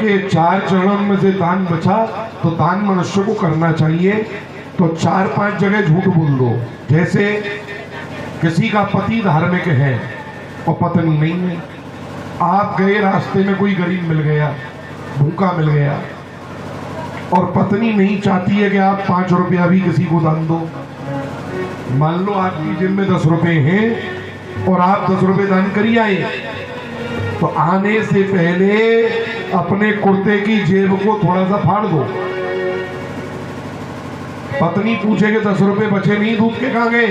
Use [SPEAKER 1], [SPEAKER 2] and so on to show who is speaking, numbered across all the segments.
[SPEAKER 1] के 4 चरणों में से दान बचा तो दान मनुष्य को करना चाहिए। तो 4-5 जगह झूठ बोल दो। जैसे किसी का पति धार्मिक है और पत्नी नहीं है, आप गए रास्ते में कोई गरीब मिल गया, भूखा मिल गया, और पत्नी नहीं चाहती है कि आप 5 रुपया भी किसी को दान दो। मान लो आपकी जेब में 10 रुपए हैं और आप 10 रुपए दान करिए आए, तो आने से पहले अपने कुर्ते की जेब को थोड़ा सा फाड़ दो। पत्नी पूछेगी 10 रुपए बचे नहीं, दूध के कहां गए?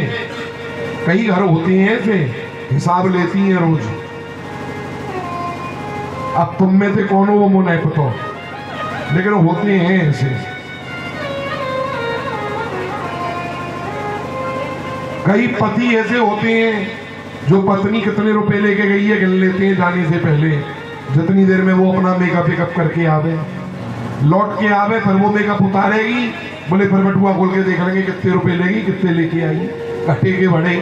[SPEAKER 1] कई घर होते हैं ऐसे, हिसाब लेती हैं रोज। अब तुम में से कौन हो वो मुझे नहीं पता, लेकिन होते हैं ऐसे। कई पति ऐसे होते हैं जो पत्नी कितने रुपए लेके गई है गिन लेते हैं जाने से पहले, जितनी देर में वो अपना मेकअप करके आवे, लौट के आवे, फिर वो मेकअप उतारेगी, बोले फिर बटुआ खोल के देख लेंगे कितने रुपए लेगी, कितने लेके आई, घटे के बड़े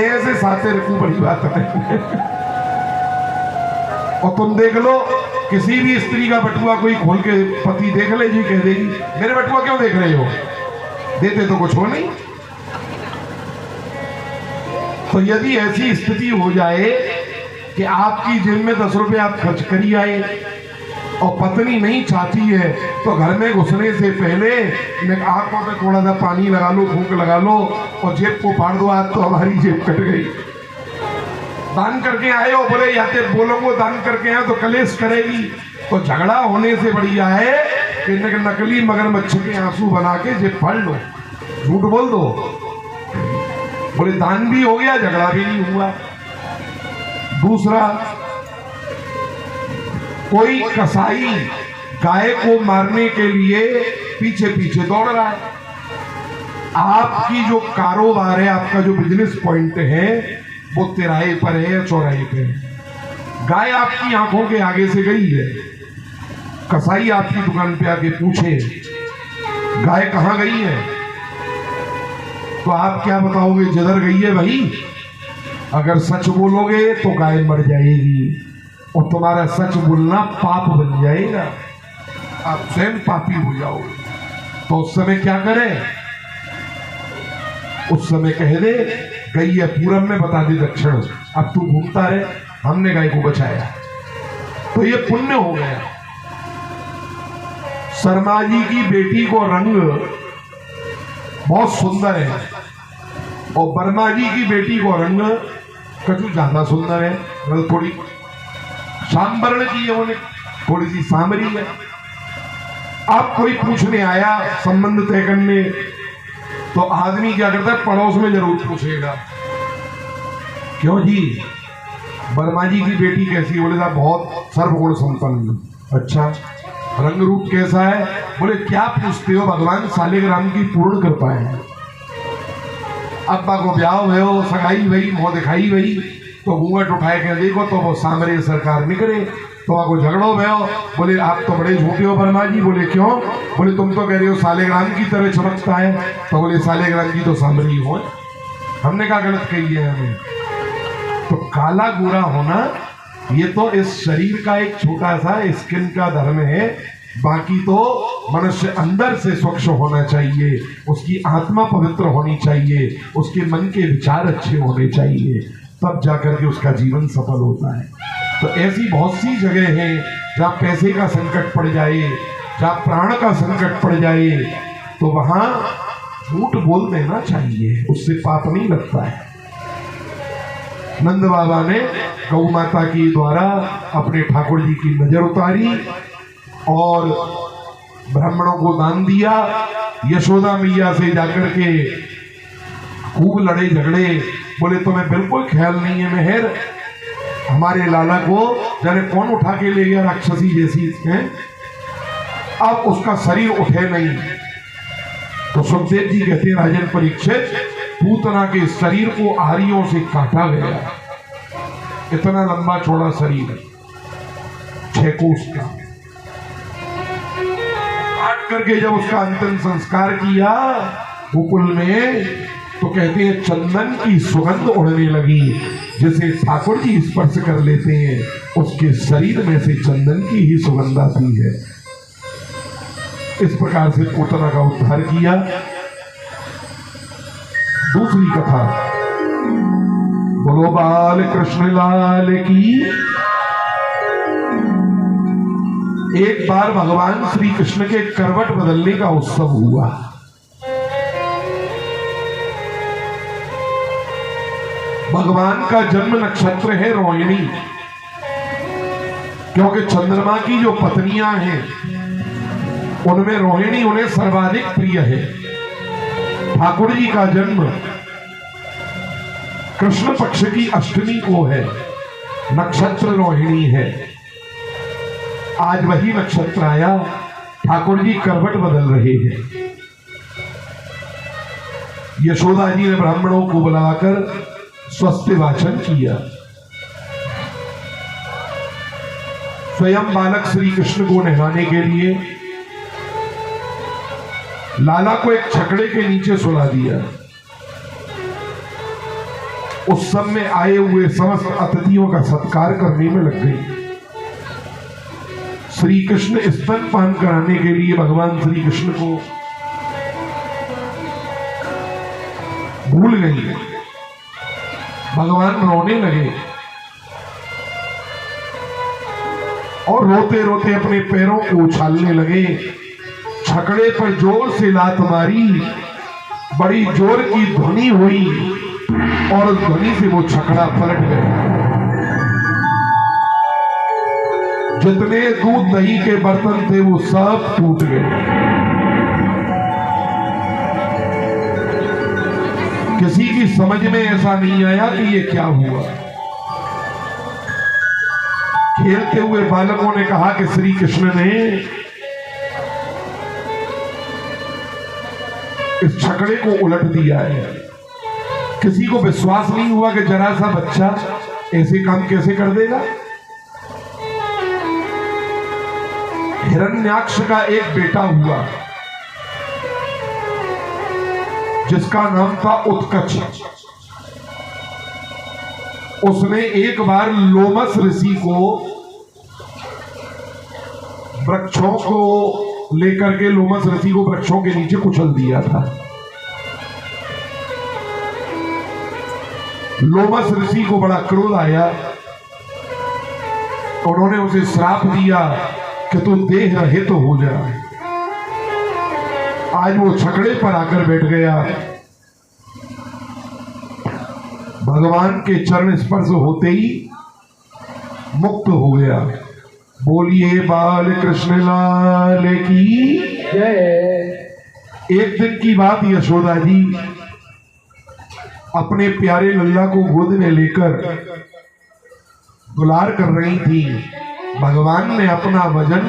[SPEAKER 1] ऐसे साथे रखू, बड़ी बात है। और तुम देख लो किसी भी स्त्री का बटुआ कोई खोल के पति देख ले जी, कह देगी मेरे बटुआ क्यों देख रहे हो, देते तो कुछ हो नहीं। तो यदि ऐसी स्थिति हो जाए कि आपकी जेब में 10 रुपए आप खर्च करी आए और पत्नी नहीं चाहती है, तो घर में घुसने से पहले आंखों में थोड़ा सा पानी लगा लो, फूंक लगा लो और जेब को फाड़ दो, आज तो हमारी जेब कट गई। दान करके आए हो, बोले या तो बोलोगे दान करके आए तो कलेश करेगी, तो झगड़ा होने से बढ़िया है कि नकली मगरमच्छ के आंसू बना के जेब फाड़ लो, झूठ बोल दो, बोले दान भी हो गया, झगड़ा भी नहीं हुआ। दूसरा, कोई कसाई गाय को मारने के लिए पीछे पीछे दौड़ रहा है, आपकी जो कारोबार है, आपका जो बिजनेस पॉइंट है वो तिराहे पर है या चौराहे पे है। गाय आपकी आंखों के आगे से गई है, कसाई आपकी दुकान पे आके पूछे गाय कहां गई है, तो आप क्या बताओगे? जिधर गई है भाई। अगर सच बोलोगे तो गाय मर जाएगी और तुम्हारा सच बोलना पाप बन जाएगा, आप स्वयं पापी हो जाओगे। तो उस समय क्या करें? उस समय कह दे गई है पूरब में, बता दे दक्षिण, अब तू घूमता रहे, हमने गाय को बचाया, तो ये पुण्य हो गया। शर्मा जी की बेटी को रंग बहुत सुंदर है और वर्मा जी की बेटी को रंग कुछ ज्यादा सुंदर है, मतलब थोड़ी सांबरण की है, उन्हें थोड़ी सी सांबरी है। अब कोई पूछने आया संबंध तय करने, तो आदमी क्या करता है, पड़ोस में जरूर पूछेगा, क्यों जी वर्मा जी की बेटी कैसी? बोले साहब बहुत सर्वगुण संपन्न। अच्छा, रंग रूप कैसा है? बोले क्या पूछते हो, भगवान सालिग्राम की पूर्ण कृपा है। अब्बा को ब्याह हो, सगाई भई, मुंह दिखाई भई, तो घूंघट उठाए के देखो तो वो सामरे सरकार निकले, तो आपको झगड़ो भयो। बोले आप तो बड़े झूठे हो वर्मा जी। बोले क्यों? बोले तुम तो कह रहे हो सालिग्राम की तरह चमकता है, तो बोले सालिग्राम की तो सामरी हो। हमने कहा गलत कही है हमें। तो काला गोरा होना ये तो इस शरीर का एक छोटा सा स्किन का धर्म है, बाकी तो मनुष्य अंदर से स्वच्छ होना चाहिए, उसकी आत्मा पवित्र होनी चाहिए, उसके मन के विचार अच्छे होने चाहिए, तब जाकर के उसका जीवन सफल होता है। तो ऐसी बहुत सी जगह हैं जहाँ पैसे का संकट पड़ जाए, जहाँ प्राण का संकट पड़ जाए, तो वहां झूठ बोल देना चाहिए, उससे पाप नहीं लगता है। नंद बाबा ने गौ माता की द्वारा अपने ठाकुर जी की नजर उतारी और ब्राह्मणों को दान दिया। यशोदा मैया से जाकर के खूब लड़े झगड़े, बोले तुम्हें बिल्कुल ख्याल नहीं है मेहर, हमारे लाला को जाने कौन उठा के ले गया राक्षसी जैसी है, अब उसका शरीर उठे नहीं। तो सुखदेव जी कहते हैं राजन परीक्षित, पूतना के शरीर को आरियों से काटा गया, इतना लंबा चौड़ा शरीर 6 कोस का, काट करके जब उसका अंतिम संस्कार किया गोकुल में, तो कहते हैं चंदन की सुगंध उड़ने लगी। जिसे ठाकुर जी स्पर्श कर लेते हैं उसके शरीर में से चंदन की ही सुगंध आती है। इस प्रकार से पूतना का उद्धार किया। दूसरी कथा, बोलो बाल कृष्ण लाल की। एक बार भगवान श्री कृष्ण के करवट बदलने का उत्सव हुआ। भगवान का जन्म नक्षत्र है रोहिणी, क्योंकि चंद्रमा की जो पत्नियां हैं उनमें रोहिणी उन्हें सर्वाधिक प्रिय है। ठाकुर जी का जन्म कृष्ण पक्ष की अष्टमी को है, नक्षत्र रोहिणी है। आज वही नक्षत्र आया, ठाकुर जी करवट बदल रहे हैं। यशोदा जी ने ब्राह्मणों को बुलाकर स्वस्ति वाचन किया। स्वयं बालक श्री कृष्ण को नहलाने के लिए लाला को एक छकड़े के नीचे सुला दिया। उस सब में आए हुए समस्त अतिथियों का सत्कार करने में लग गई। श्री कृष्ण स्तनपान कराने के लिए भगवान श्री कृष्ण को भूल गई। भगवान रोने लगे और रोते रोते अपने पैरों को उछालने लगे। छकड़े पर जोर से लात मारी, बड़ी जोर की ध्वनि हुई और उस ध्वनि से वो छकड़ा पलट गया। जितने दूध दही के बर्तन थे वो सब टूट गए। किसी की समझ में ऐसा नहीं आया कि ये क्या हुआ। खेलते हुए बालकों ने कहा कि श्री कृष्ण ने इस छकड़े को उलट दिया है। किसी को विश्वास नहीं हुआ कि जरा सा बच्चा ऐसे काम कैसे कर देगा। हिरण्याक्ष का एक बेटा हुआ जिसका नाम था उत्कच। उसने एक बार लोमस ऋषि को वृक्षों को लेकर के लोमस ऋषि को वृक्षों के नीचे कुचल दिया था। लोमस ऋषि को बड़ा क्रोध आया। उन्होंने उसे श्राप दिया कि तू देह रहित तो हो जाए। आज वो छकड़े पर आकर बैठ गया। भगवान के चरण स्पर्श होते ही मुक्त हो गया। बोलिए बाल कृष्ण लाल की जय। एक दिन की बात, यशोदा जी अपने प्यारे लल्ला को गोद में लेकर दुलार कर रही थी। भगवान ने अपना वजन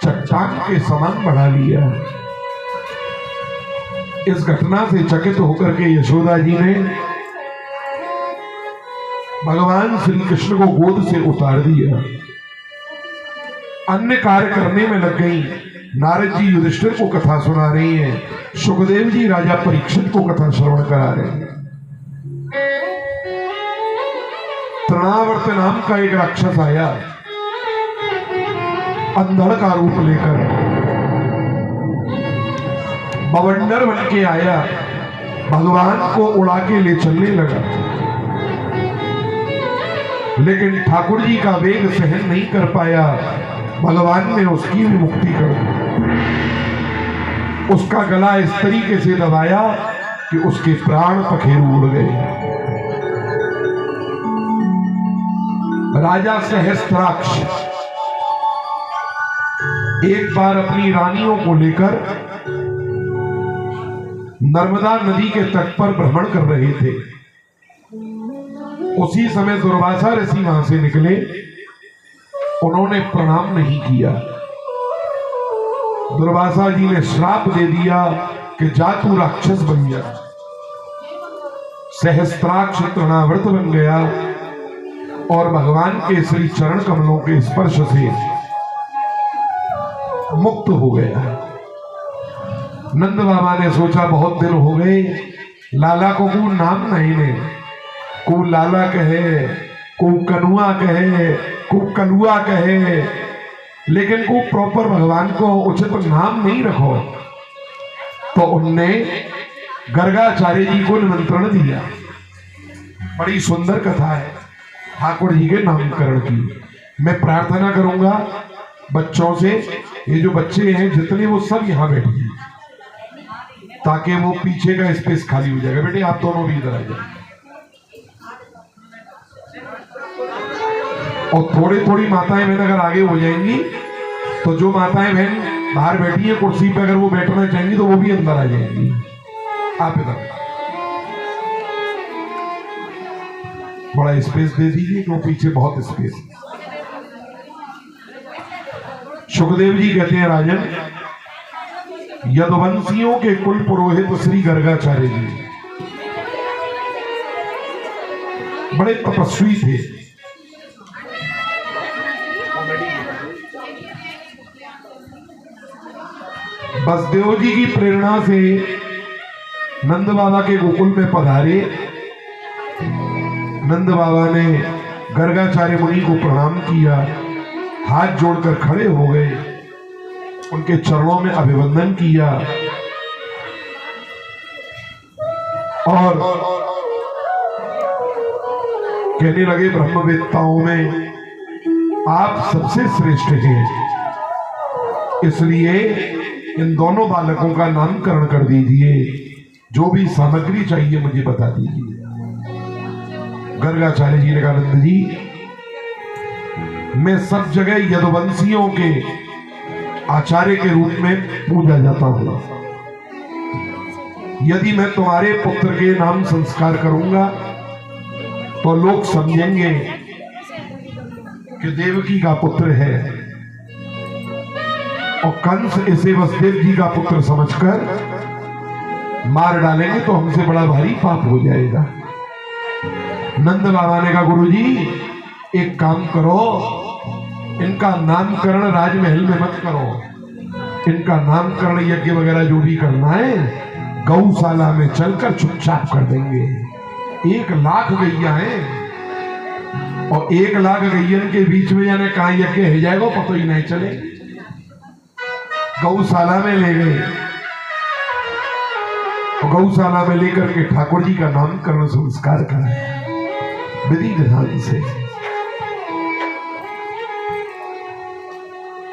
[SPEAKER 1] चट्टान के समान बढ़ा लिया। इस घटना से चकित होकर के यशोदा जी ने भगवान श्री कृष्ण को गोद से उतार दिया। अन्य कार्य करने में लग गई। नारद जी युधिष्ठिर को कथा सुना रही हैं, सुखदेव जी राजा परीक्षित को कथा श्रवण करा रहे हैं। तृणावर्त नाम का एक राक्षस आया अंधड़ का रूप लेकर। बवंडर बन के आया, भगवान को उड़ा के ले चलने लगा। लेकिन ठाकुर जी का वेग सहन नहीं कर पाया। भगवान ने उसकी भी मुक्ति कर दी। उसका गला इस तरीके से दबाया कि उसके प्राण पखेरु उड़ गए। राजा सहस्त्राक्ष एक बार अपनी रानियों को लेकर नर्मदा नदी के तट पर भ्रमण कर रहे थे। उसी समय दुर्वासा ऋषि वहां से निकले। उन्होंने प्रणाम नहीं किया। दुर्वासा जी ने श्राप दे दिया कि जा तू राक्षस बन जा। सहस्त्राक्ष तृणावर्त बन गया और भगवान के श्री चरण कमलों के स्पर्श से मुक्त हो गया। नंद बाबा ने सोचा बहुत दिन हो गए, लाला को को नाम नहीं ने, को लाला कहे, को कनुआ कहे, को कलुआ कहे, लेकिन को प्रॉपर भगवान को उचित नाम नहीं रखो। तो उनने गर्गाचार्य जी को निमंत्रण दिया। बड़ी सुंदर कथा है ठाकुर जी के नामकरण की। मैं प्रार्थना करूंगा बच्चों से, ये जो बच्चे हैं जितने, वो सब यहाँ बैठिए ताकि वो पीछे का स्पेस खाली हो जाएगा। बेटे आप दोनों भी इधर आ जाए, और थोड़ी थोड़ी माताएं बहन अगर आगे हो जाएंगी तो जो माताएं बहन बाहर बैठी है कुर्सी पे, अगर वो बैठना चाहेंगी तो वो भी अंदर आ जाएंगी। आप इधर बड़ा स्पेस दे दीजिए क्यों पीछे बहुत स्पेस। सुखदेव जी कहते हैं राजन, यदुवंशियों के कुल पुरोहित श्री गर्गाचार्य जी बड़े तपस्वी थे। बसदेव जी की प्रेरणा से नंद बाबा के गोकुल में पधारे। नंद बाबा ने गर्गाचार्य मुनि को प्रणाम किया, हाथ जोड़कर खड़े हो गए, उनके चरणों में अभिवंदन किया और कहने लगे, ब्रह्मवेत्ताओं में आप सबसे श्रेष्ठ हैं, इसलिए इन दोनों बालकों का नामकरण कर दीजिए, जो भी सामग्री चाहिए मुझे बता दीजिए। गर्गाचार्य जी ने कहा, नंद जी मैं सब जगह यदुवंशियों के आचार्य के रूप में पूजा जाता हूं। यदि मैं तुम्हारे पुत्र के नाम संस्कार करूंगा तो लोग समझेंगे कि देवकी का पुत्र है, और कंस इसे वसुदेव जी का पुत्र समझकर मार डालेंगे तो हमसे बड़ा भारी पाप हो जाएगा। नंद बाबा ने कहा, गुरुजी एक काम करो, इनका नामकरण राजमहल में मत करो, इनका नामकरण यज्ञ वगैरह जो भी करना है गौशाला में चलकर चुपचाप कर देंगे। 1 लाख गैया है, और 1 लाख गैयन के बीच में जाने कहां यज्ञ हो जाएगा पता ही नहीं चले। गौशाला में ले गए, और गौशाला में लेकर के ठाकुर जी का नामकरण संस्कार कराया विधि विधान से।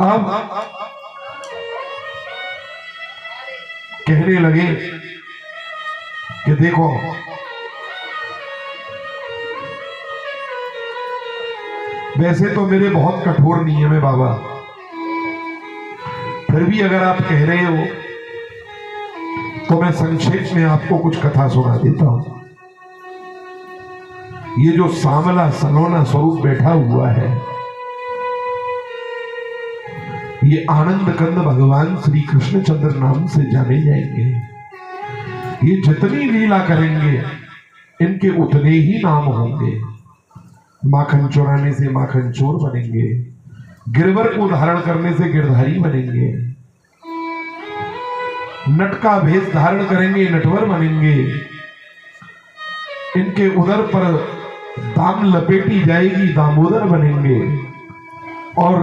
[SPEAKER 1] अब कहने लगे कि देखो वैसे तो मेरे बहुत कठोर नियम है बाबा, फिर भी अगर आप कह रहे हो तो मैं संक्षेप में आपको कुछ कथा सुना देता हूं। ये जो सांवला सलोना स्वरूप बैठा हुआ है, ये आनंद कंद भगवान श्री कृष्णचंद्र नाम से जाने जाएंगे। ये जितनी लीला करेंगे इनके उतने ही नाम होंगे। माखन चुराने से माखन चोर बनेंगे, गिरवर को धारण करने से गिरधारी बनेंगे, नट का भेष धारण करेंगे नटवर बनेंगे, इनके उदर पर दाम लपेटी जाएगी दामोदर बनेंगे, और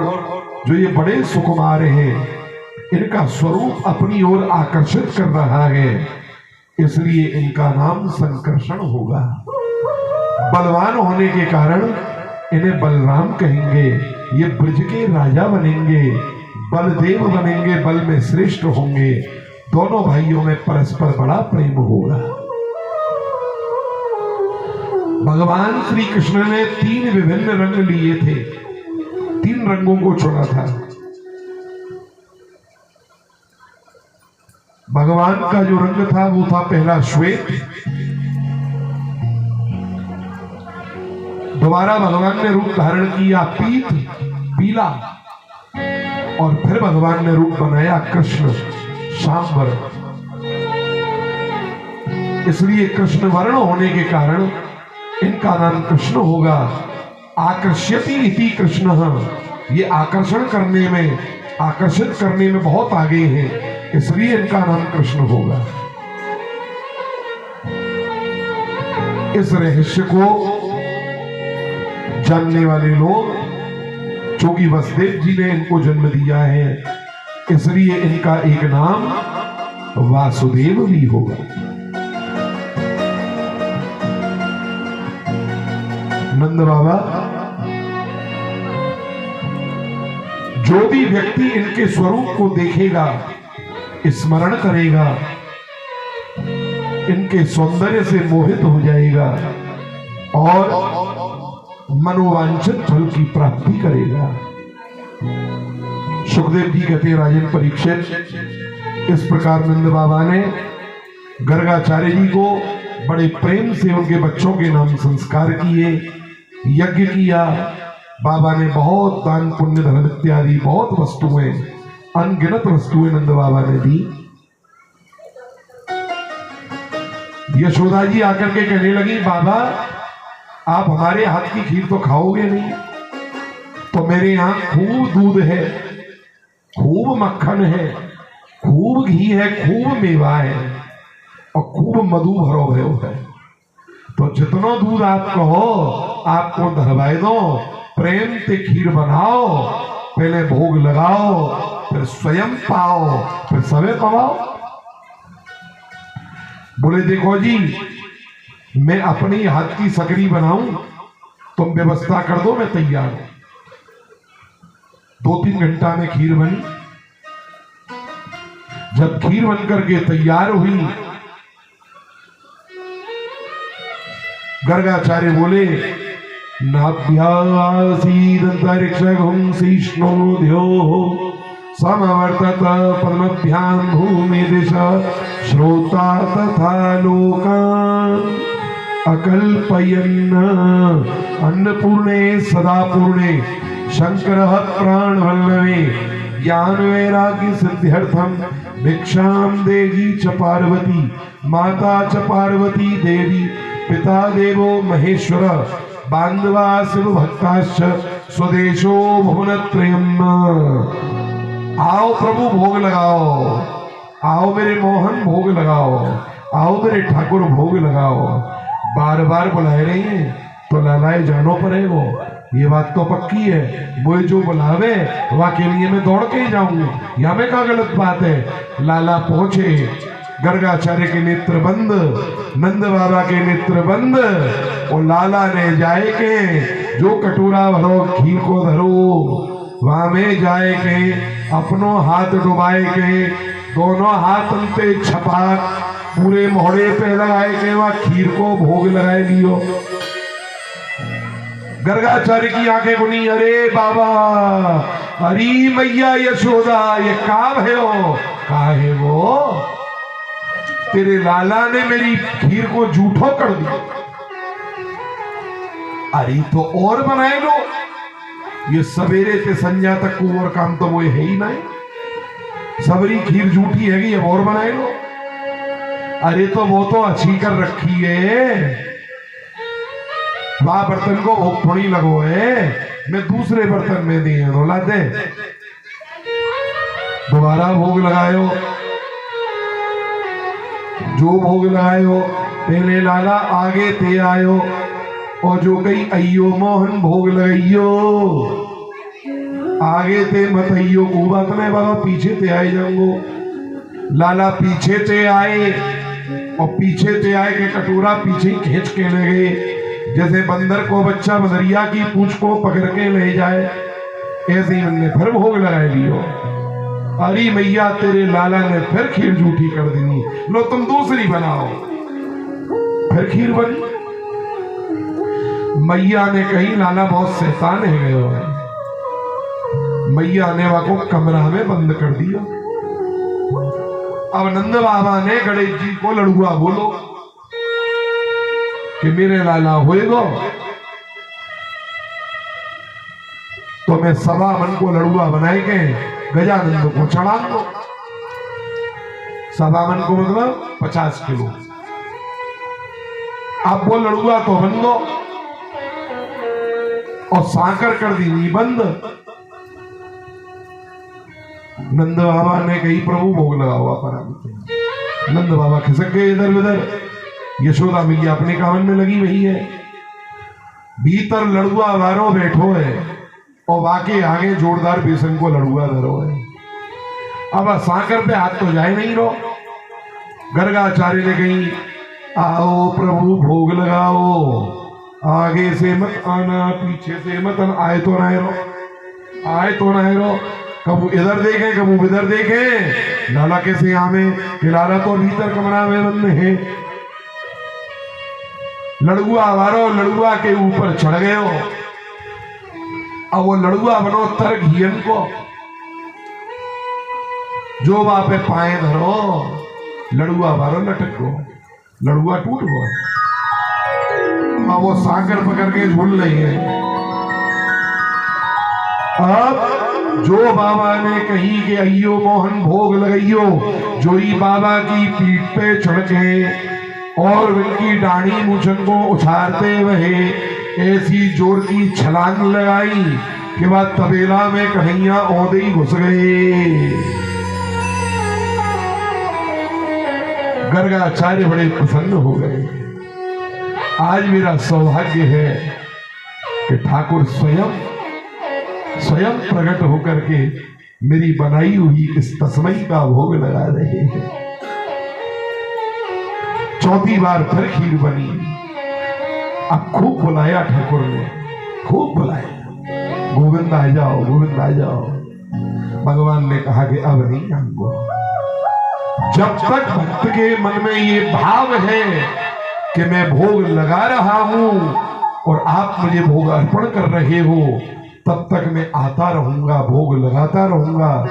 [SPEAKER 1] जो ये बड़े सुकुमार हैं इनका स्वरूप अपनी ओर आकर्षित कर रहा है, इसलिए इनका नाम संकर्षण होगा। बलवान होने के कारण इन्हें बलराम कहेंगे। ये ब्रज के राजा बनेंगे, बलदेव बनेंगे, बल में श्रेष्ठ होंगे। दोनों भाइयों में परस्पर बड़ा प्रेम होगा। भगवान श्री कृष्ण ने 3 विभिन्न रंग लिए थे, 3 रंगों को चुना था। भगवान का जो रंग था वो था पहला श्वेत, दोबारा भगवान ने रूप धारण किया पीत पीला, और फिर भगवान ने रूप बनाया कृष्ण श्यामवर। इसलिए कृष्ण वर्ण होने के कारण इनका नाम कृष्ण होगा। आकर्ष्यति इति कृष्ण, ये आकर्षण करने में, आकर्षित करने में बहुत आगे हैं, इसलिए इनका नाम कृष्ण होगा। इस रहस्य को जानने वाले लोग, चूंकि वसुदेव जी ने इनको जन्म दिया है, इसलिए इनका एक नाम वासुदेव भी होगा। नंद बाबा, जो भी व्यक्ति इनके स्वरूप को देखेगा, स्मरण करेगा, इनके सौंदर्य से मोहित हो जाएगा और मनोवांछित फल की प्राप्ति करेगा। सुखदेव जी कहते हैं, राजन परीक्षित, इस प्रकार नंद बाबा ने गर्गाचार्य जी को बड़े प्रेम से उनके बच्चों के नाम संस्कार किए, यज्ञ किया। बाबा ने बहुत दान पुण्य धर्म इत्यादि बहुत वस्तुएं, अनगिनत वस्तुएं नंद बाबा ने दी। यशोदा जी आकर के कहने लगी, बाबा आप हमारे हाथ की खीर तो खाओगे नहीं, तो मेरे यहां खूब दूध है, खूब मक्खन है, खूब घी है, खूब मेवा है और खूब मधु भरो भयो है, तो जितना दूध आप कहो आपको धरवाए दो, प्रेम से खीर बनाओ, पहले भोग लगाओ, फिर स्वयं पाओ, फिर सबे पवाओ। बोले देखो जी, मैं अपनी हाथ की सकरी बनाऊं, तुम व्यवस्था कर दो, मैं तैयार हूं। 2-3 घंटा में खीर बनी। जब खीर बनकर के तैयार हुई, गर्गाचार्य बोले, नाभ्यासीदन्तरिक्षगुंसिष्णोध्यो समवर्तत पद्मभ्यां भूमि दिशा श्रोता तथा लोकान् अकल्पयन् अन्नपूर्णे सदापूर्णे शंकरः प्राणवल्लवे ज्ञान वैराग्य सिद्ध्यर्थम भिक्षां देगी च पार्वती माता च पार्वती देवी पिता देवो महेश्वर बांधवा शिव भक्ताश्च स्वदेशो भुवनत्रयम्। आओ प्रभु भोग लगाओ, आओ मेरे मोहन भोग लगाओ, आओ मेरे ठाकुर भोग लगाओ। बार बार बुलाए रही हैं तो लालाए जानो पड़ेगो, ये बात तो पक्की है। वो जो बुलावे वहां के लिए मैं दौड़ के ही जाऊंगी, यहाँ में क्या गलत बात है। लाला पहुंचे, गर्गाचार्य के नेत्र बंद, नंद बाबा के नेत्र बंद, और लाला ने जाए के जो कटोरा भरो खीर को धरो, वहां में जाए के अपनो हाथ डुबाए के दोनों हाथ अंते छपा पूरे मोहड़े पे लगाए के वहां खीर को भोग लगाए लियो। गर्गाचार्य की आंखें खुली, अरे बाबा, अरे मैया यशोदा, ये काम है वो, कहा है वो, तेरे लाला ने मेरी खीर को झूठो कर दिया। अरे तो और बनाए लो, ये सवेरे से संध्या तक को और काम तो वो है ही नहीं, सबरी खीर झूठी है कि और बनाए लो। अरे तो वो तो अच्छी कर रखी है, वहां बर्तन को भोग थोड़ी लगो है, मैं दूसरे बर्तन में दिए रोला दे, दोबारा भोग लगायो, जो भोग लगायो पहले लाला आगे ते आयो, और जो कही अयो मोहन भोग लगाइयो, आगे ते मत अयो को बात में बाबा पीछे ते आए जाऊंगो। लाला पीछे ते आए, और पीछे ते आए के कटोरा पीछे ही खींच के ले गए, जैसे बंदर को बच्चा बंदरिया की पूंछ को पकड़ के ले जाए, ऐसे ही उनने फिर भोग लगाए लियो। अरे मैया, तेरे लाला ने फिर खीर झूठी कर दी, लो तुम दूसरी बनाओ। फिर खीर बनी। मैया ने कही लाला बहुत शैतान है गयो है, मैया ने वाको कमरा में बंद कर दिया। अब नंद बाबा ने गणेश जी को लड़ुआ बोलो कि मेरे लाला होएगो तो मैं सवा मन को लड़ुआ बनाए के गजानंद को चढ़ा दो। सवा मन को मतलब 50 किलो। अब वो लड़ुआ तो बन दो, और साकर कर दी बंद। नंद बाबा ने कही प्रभु भोग लगा हुआ पर नंद बाबा खिसक गए इधर उधर, यशोदा मैया अपने काम में लगी हुई है। भीतर लड़ुआ वारो बैठो है और बाकी आगे जोरदार बेसन को लड़ुआ धरो है। अब सांकर पे हाथ तो जाए नहीं रो। गर्गाचार्य ने कही आओ प्रभु भोग लगाओ, आगे से मत आना पीछे से मत आना। आए तो ना रो, आए तो ना रो। कबू इधर देखे कबू इधर देखे। लाला कैसे आवे कि लाला तो भीतर कमरा में बंद है। लड़ुआ वारो लड़ुआ के ऊपर चढ़ गए हो। अब वो लड़ुआ बनो तर घियन को जो वहां पे पाए धरो। लड़ुआ वारो लटक गो, लड़ुआ टूट गो। अब वो साकर पकड़ के झूल रही है। अब जो बाबा ने कही कि अयो मोहन भोग लगाइयो, जो ही बाबा की पीठ पे चढ़ के और उनकी दाढ़ी मूछन को उछालते हुए ऐसी जोर की छलांग लगाई कि बाद तबेला में कन्हैया औंधे ही घुस गए। गर्गाचार्य बड़े प्रसन्न हो गए। आज मेरा सौभाग्य है कि ठाकुर स्वयं प्रकट होकर के मेरी बनाई हुई इस तस्मई का भोग लगा रहे हैं। चौथी बार फिर खीर बनी। अब खूब बुलाया ठाकुर ने, खूब बुलाया, गोविंद आ जाओ, गोविंद आ जाओ। भगवान ने कहा कि अब नहीं आऊंगा। जब तक भक्त के मन में ये भाव है कि मैं भोग लगा रहा हूं और आप मुझे भोग अर्पण कर रहे हो, तब तक मैं आता रहूंगा, भोग लगाता रहूंगा।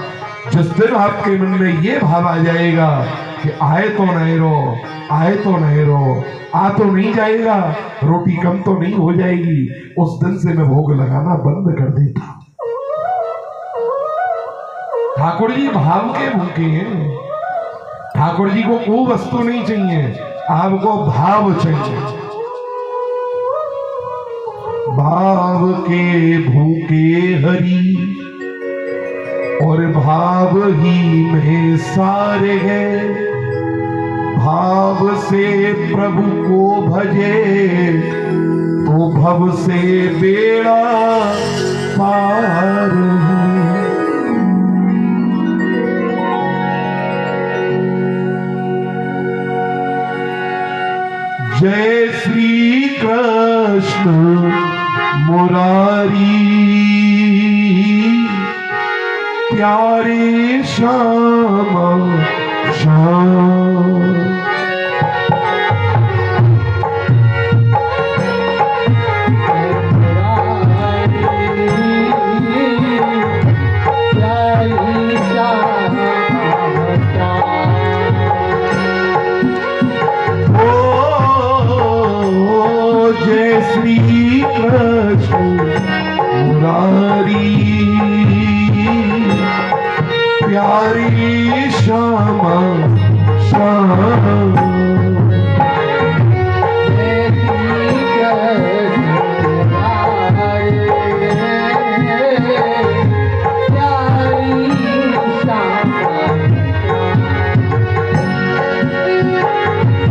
[SPEAKER 1] जिस दिन आपके मन में ये भाव आ जाएगा कि आए तो नहीं रो, आए तो नहीं रो, आ तो नहीं जाएगा, रोटी कम तो नहीं हो जाएगी, उस दिन से मैं भोग लगाना बंद कर देता। ठाकुर जी भाव के भूखे हैं। ठाकुर जी को वो वस्तु नहीं चाहिए, आपको भाव चाहिए। भाव के भूखे हरि और भाव ही में सारे हैं। भाव से प्रभु को भजे तो भव से बेड़ा पार है। जय श्री कृष्ण मुरारी प्यारे श्याम श्याम।
[SPEAKER 2] प्यारे श्याम